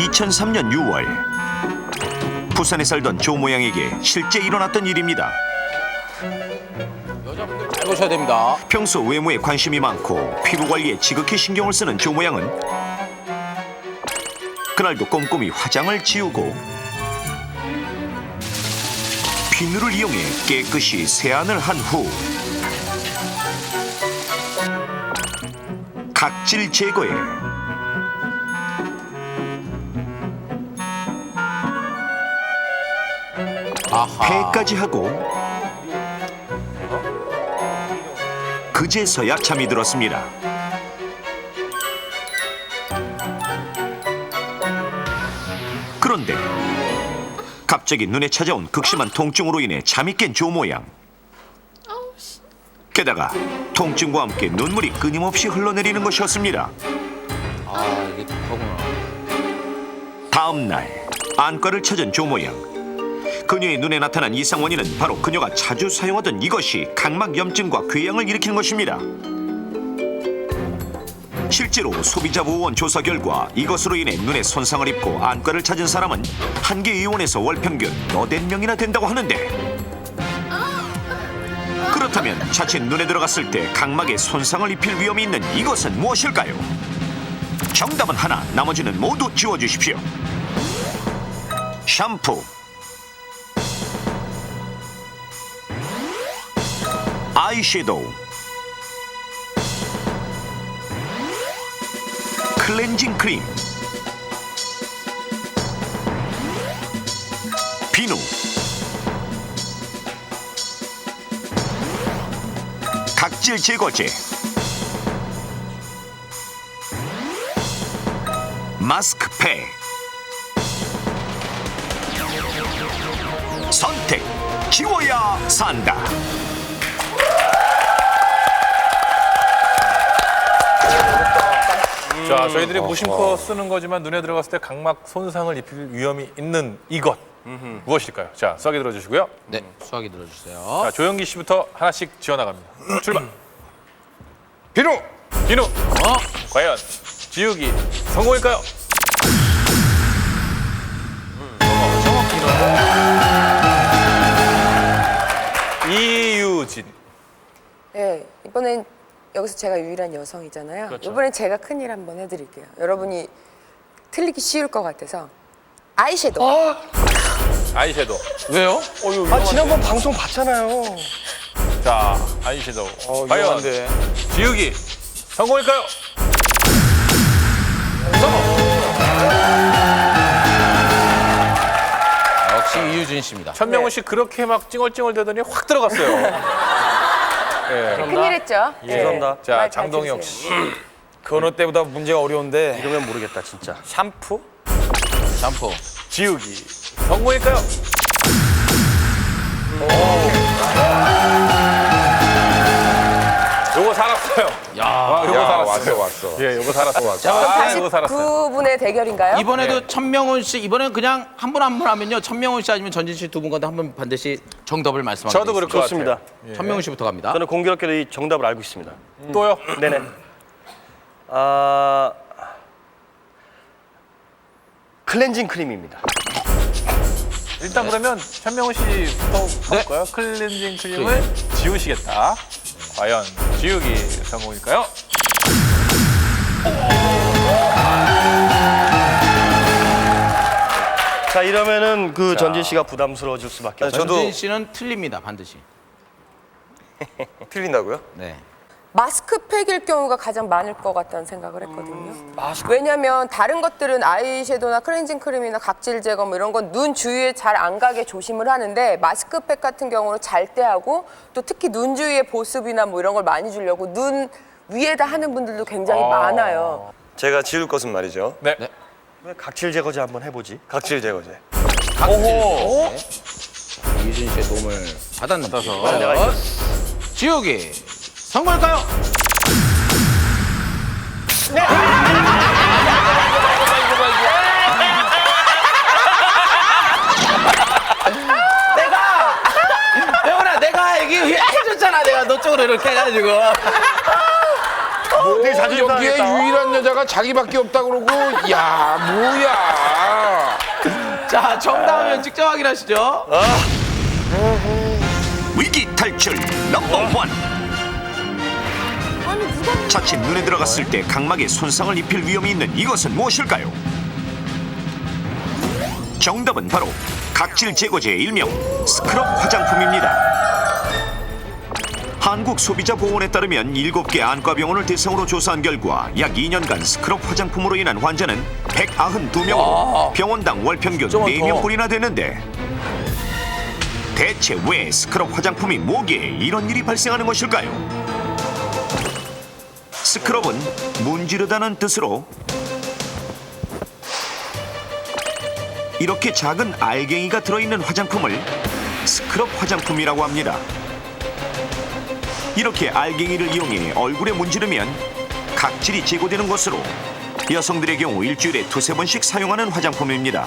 2003년 6월 부산에 살던 조 모양에게 실제 일어났던 일입니다. 여자분들 잘 보셔야 됩니다. 평소 외모에 관심이 많고 피부 관리에 지극히 신경을 쓰는 조 모양은 그날도 꼼꼼히 화장을 지우고 비누를 이용해 깨끗이 세안을 한 후 각질 제거에 폐까지 하고 그제서야 잠이 들었습니다. 그런데 갑자기 눈에 찾아온 극심한 통증으로 인해 잠이 깬 조 모양. 게다가 통증과 함께 눈물이 끊임없이 흘러내리는 것이었습니다. 아, 이게 그거구나. 다음 날 안과를 찾은 조 모양. 그녀의 눈에 나타난 이상 원인은 바로 그녀가 자주 사용하던 이것이 각막 염증과 궤양을 일으키는 것입니다. 실제로 소비자 보호원 조사 결과 이것으로 인해 눈에 손상을 입고 안과를 찾은 사람은 한 개 의원에서 월 평균 80명이나 된다고 하는데, 그렇다면 자칫 눈에 들어갔을 때 각막에 손상을 입힐 위험이 있는 이것은 무엇일까요? 정답은 하나, 나머지는 모두 지워주십시오. 샴푸, 아이섀도우, 클렌징 크림, 비누, 각질 제거제, 마스크팩. 선택, 지워야 산다. 자, 저희들이 무심코 쓰는 거지만 눈에 들어갔을 때 각막 손상을 입힐 위험이 있는 이것 무엇일까요? 자, 수학이 들어주시고요. 네, 수학이 들어주세요. 자, 조영기 씨부터 하나씩 지어나갑니다. 출발. 비누! 비누. 과연 지우기 성공일까요? 이유진. 네, 이번엔 여기서 제가 유일한 여성이잖아요. 그렇죠. 이번엔 제가 큰일 한번 해드릴게요. 여러분이 틀리기 쉬울 것 같아서 아이섀도우. 아이섀도우. 왜요? 아, 지난번 방송 봤잖아요. 자, 아이섀도우. 과연 위험한데. 지우기 성공일까요? 역시 이유진 씨입니다. 천명훈 씨 그렇게 막 찡얼찡얼 대더니 확 들어갔어요. 예. 큰일 했죠? 죄송합니다. 자, 말 잘 장동혁 들으세요. 씨. 그 어느 때보다 문제가 어려운데 이러면 모르겠다 진짜. 샴푸? 샴푸. 지우기 성공일까요? 요거 살았어요. 야, 요거 살았어요. 왔어. 예, 요거 살았어. 자, 아, 요거 살았어요. 49분의 대결인가요? 이번에도 천명훈 씨, 이번엔 그냥 한 분 한 분 하면요. 천명훈 씨 아니면 전진 씨 두 분 가운데 한 분 반드시 정답을 말씀하겠습니다. 저도 그럴 것 좋습니다. 같아요. 천명훈 씨부터 갑니다. 저는 공교롭게도 이 정답을 알고 있습니다. 또요? 네네. 아, 클렌징 크림입니다. 일단 그러면 천명훈 씨부터 가볼까요? 클렌징 크림을 지우시겠다. 과연 지우기 성공일까요? 자, 이러면은 그 전진 씨가 부담스러워질 수밖에 없어요. 전진 씨는 틀립니다. 반드시. 틀린다고요? 네. 마스크팩일 경우가 가장 많을 것 같다는 생각을 했거든요. 왜냐면 다른 것들은 아이섀도우나 클렌징 크림이나 각질 제거 뭐 이런 건 눈 주위에 잘 안 가게 조심을 하는데 마스크팩 같은 경우는 잘 때 하고 또 특히 눈 주위에 보습이나 뭐 이런 걸 많이 주려고 눈 위에다 하는 분들도 굉장히 많아요. 제가 지울 것은 말이죠. 네. 네. 왜 각질 제거제 한번 해보지? 각질 제거제. 오호. 이유진 씨의 도움을 받았는지. 받아서. 내가 지우기 성공일까요? 내가 얘기해줬잖아. 내가 너 쪽으로 이렇게 해가지고. 되게 자존심 여기에 상하겠다. 유일한 여자가 자기밖에 없다 그러고 야 뭐야. 자, 정답은 직접 확인하시죠. 위기 탈출 넘버 원. 자칫 눈에 들어갔을 때 각막에 손상을 입힐 위험이 있는 이것은 무엇일까요? 정답은 바로 각질 제거제 일명 스크럽 화장품입니다. 한국소비자보호원에 따르면 7개 안과병원을 대상으로 조사한 결과 약 2년간 스크럽 화장품으로 인한 환자는 192명으로 병원당 월 평균 4명꼴이나 되는데 대체 왜 스크럽 화장품이 뭐기에 이런 일이 발생하는 것일까요? 스크럽은 문지르다는 뜻으로 이렇게 작은 알갱이가 들어있는 화장품을 스크럽 화장품이라고 합니다. 이렇게 알갱이를 이용해 얼굴에 문지르면 각질이 제거되는 것으로 여성들의 경우 일주일에 2-3번씩 사용하는 화장품입니다.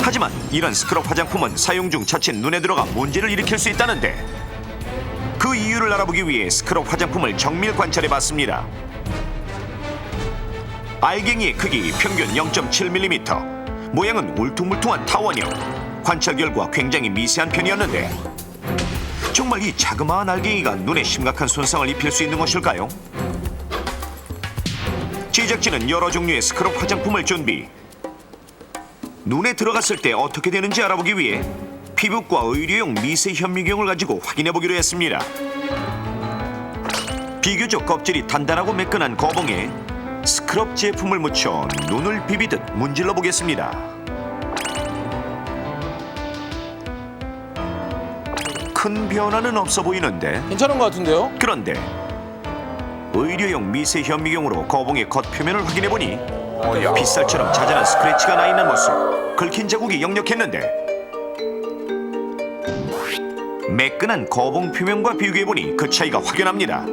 하지만 이런 스크럽 화장품은 사용 중 자칫 눈에 들어가 문제를 일으킬 수 있다는데 그 이유를 알아보기 위해 스크럽 화장품을 정밀 관찰해봤습니다. 알갱이의 크기 평균 0.7mm, 모양은 울퉁불퉁한 타원형, 관찰 결과 굉장히 미세한 편이었는데 정말 이 자그마한 알갱이가 눈에 심각한 손상을 입힐 수 있는 것일까요? 제작진은 여러 종류의 스크럽 화장품을 준비. 눈에 들어갔을 때 어떻게 되는지 알아보기 위해 피부과 의료용 미세 현미경을 가지고 확인해보기로 했습니다. 비교적 껍질이 단단하고 매끈한 거봉에 스크럽 제품을 묻혀 눈을 비비듯 문질러 보겠습니다. 큰 변화는 없어 보이는데 괜찮은 것 같은데요? 그런데 의료용 미세 현미경으로 거봉의 겉표면을 확인해보니 빗살처럼 자잘한 스크래치가 나있는 모습, 긁힌 자국이 역력했는데 매끈한 거봉 표면과 비교해보니 그 차이가 확연합니다.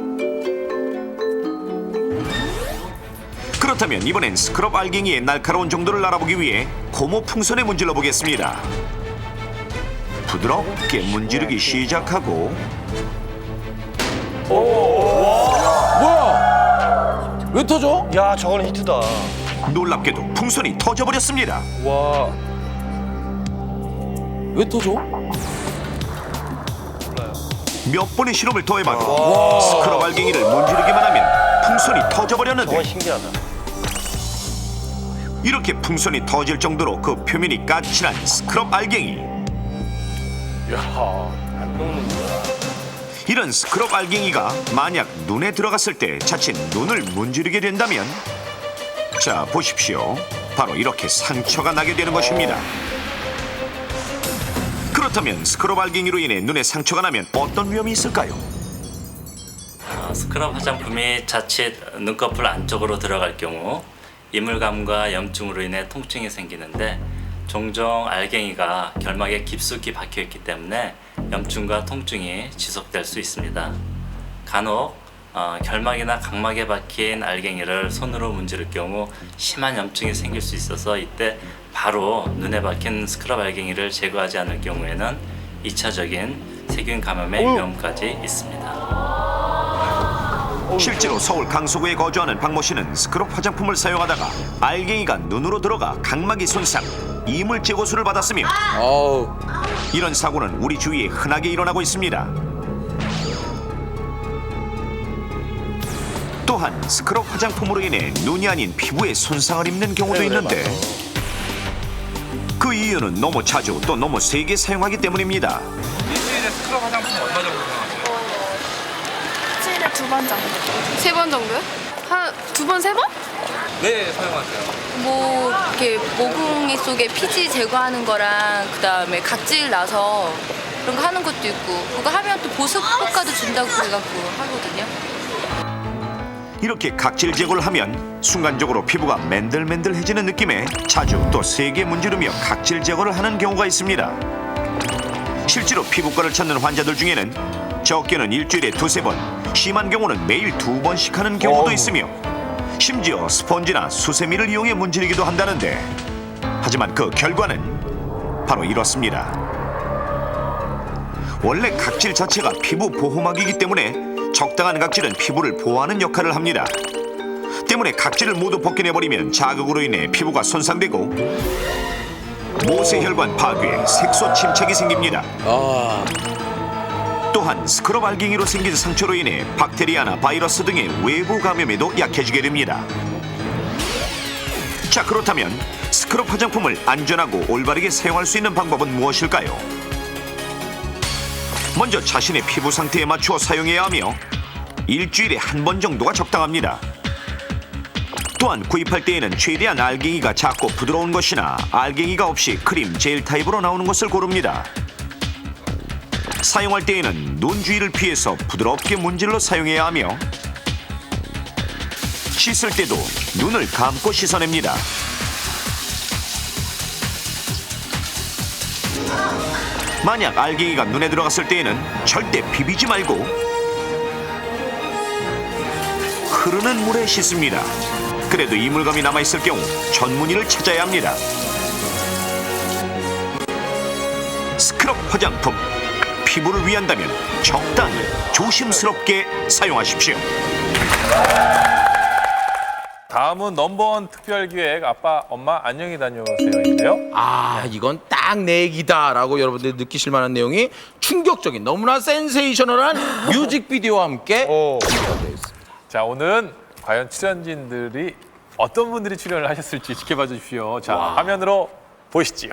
그렇다면 이번엔 스크럽 알갱이의 날카로운 정도를 알아보기 위해 고무 풍선에 문질러 보겠습니다. 부드럽게 문지르기 시작하고 뭐야? 왜 터져? 야, 저거는 히트다. 놀랍게도 풍선이 터져버렸습니다. 와. 왜 터져? 몇 번의 실험을 더해봐도 스크럽 알갱이를 문지르기만 하면 풍선이 터져버렸는데 저건 신기하다. 이렇게 풍선이 터질 정도로 그 표면이 까칠한 스크럽 알갱이. 이런 스크럽 알갱이가 만약 눈에 들어갔을 때 자칫 눈을 문지르게 된다면 자 보십시오. 바로 이렇게 상처가 나게 되는 것입니다. 그렇다면 스크럽 알갱이로 인해 눈에 상처가 나면 어떤 위험이 있을까요? 스크럽 화장품이 자칫 눈꺼풀 안쪽으로 들어갈 경우 이물감과 염증으로 인해 통증이 생기는데 종종 알갱이가 결막에 깊숙이 박혀있기 때문에 염증과 통증이 지속될 수 있습니다. 간혹 결막이나 각막에 박힌 알갱이를 손으로 문지를 경우 심한 염증이 생길 수 있어서 이때 바로 눈에 박힌 스크럽 알갱이를 제거하지 않을 경우에는 2차적인 세균 감염의 위험까지 있습니다. 실제로 서울 강서구에 거주하는 박모 씨는 스크럽 화장품을 사용하다가 알갱이가 눈으로 들어가 각막이 손상, 이물 제거술을 받았으며 어우. 이런 사고는 우리 주위에 흔하게 일어나고 있습니다. 또한 스크럽 화장품으로 인해 눈이 아닌 피부에 손상을 입는 경우도 있는데 그 이유는 너무 자주 또 너무 세게 사용하기 때문입니다. 일주일에 스크럽 화장품 얼마 정도 사용하세요? 일주일에 2번 정도. 3번 정도요? 한 2번, 3번? 왜 사용하세요? 뭐 이렇게 모공이 속에 피지 제거하는 거랑 그다음에 각질 나서 그런 거 하는 것도 있고 그거 하면 또 보습 효과도 준다고 그래갖고 하거든요. 이렇게 각질 제거를 하면 순간적으로 피부가 맨들맨들해지는 느낌에 자주 또 세게 문지르며 각질 제거를 하는 경우가 있습니다. 실제로 피부과를 찾는 환자들 중에는 적게는 일주일에 2-3번, 심한 경우는 매일 2번씩 하는 경우도 있으며 심지어 스펀지나 수세미를 이용해 문지르기도 한다는데 하지만 그 결과는 바로 이렇습니다. 원래 각질 자체가 피부 보호막이기 때문에 적당한 각질은 피부를 보호하는 역할을 합니다. 때문에 각질을 모두 벗겨내버리면 자극으로 인해 피부가 손상되고 모세혈관 파괴, 색소 침착이 생깁니다. 또한 스크럽 알갱이로 생긴 상처로 인해 박테리아나 바이러스 등의 외부 감염에도 약해지게 됩니다. 자, 그렇다면 스크럽 화장품을 안전하고 올바르게 사용할 수 있는 방법은 무엇일까요? 먼저 자신의 피부 상태에 맞추어 사용해야 하며 일주일에 한 번 정도가 적당합니다. 또한 구입할 때에는 최대한 알갱이가 작고 부드러운 것이나 알갱이가 없이 크림, 젤 타입으로 나오는 것을 고릅니다. 사용할 때에는 눈 주위를 피해서 부드럽게 문질러 사용해야 하며 씻을 때도 눈을 감고 씻어냅니다. 만약 알갱이가 눈에 들어갔을 때에는 절대 비비지 말고 흐르는 물에 씻습니다. 그래도 이물감이 남아있을 경우 전문의를 찾아야 합니다. 스크럽 화장품, 피부를 위한다면 적당히 조심스럽게 사용하십시오. 다음은 넘버원 특별기획 아빠, 엄마 안녕히 다녀오세요인데요. 이건 딱 내 얘기다라고 여러분들이 느끼실 만한 내용이 충격적인 너무나 센세이셔널한 뮤직비디오와 함께 준비되어 있습니다. 자, 오늘은 과연 출연진들이 어떤 분들이 출연을 하셨을지 지켜봐 주십시오. 자, 화면으로 보시지요.